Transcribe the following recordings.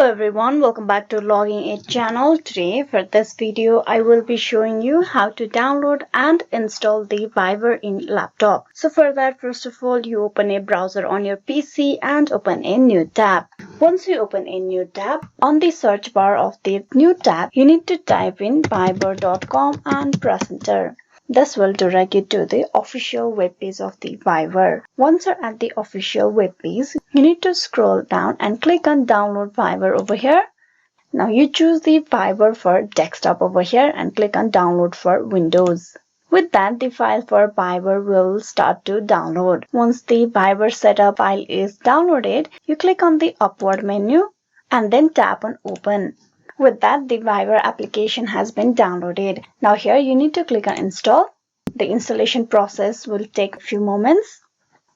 everyone, welcome back to Logging It channel. Today for this video I will be showing you how to download and install the Viber in laptop. So for that, first of all, you open a browser on your PC and open a new tab. Once you open a new tab, on the search bar of the new tab you need to type in viber.com and press enter. This will direct you to the official webpage of the Viber. Once you're at the official webpage, you need to scroll down and click on download Viber over here. Now you choose the Viber for desktop over here and click on download for Windows. With that, the file for Viber will start to download. Once the Viber setup file is downloaded, you click on the upward menu and then tap on open. With that, the Viber application has been downloaded. Now here you need to click on install. The installation process will take a few moments.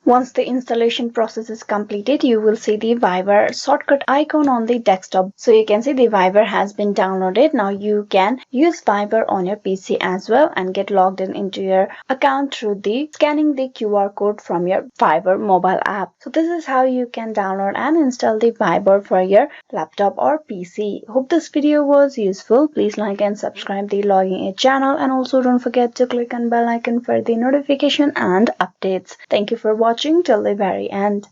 Once the installation process is completed, you will see the Viber shortcut icon on the desktop. So you can see the Viber has been downloaded. Now you can use Viber on your PC as well and get logged in into your account through the scanning the QR code from your Viber mobile app. So this is how you can download and install the Viber for your laptop or PC. Hope this video was useful. Please like and subscribe the Logging It channel, and also don't forget to click on bell icon for the notification and updates. Thank you for watching till the very end.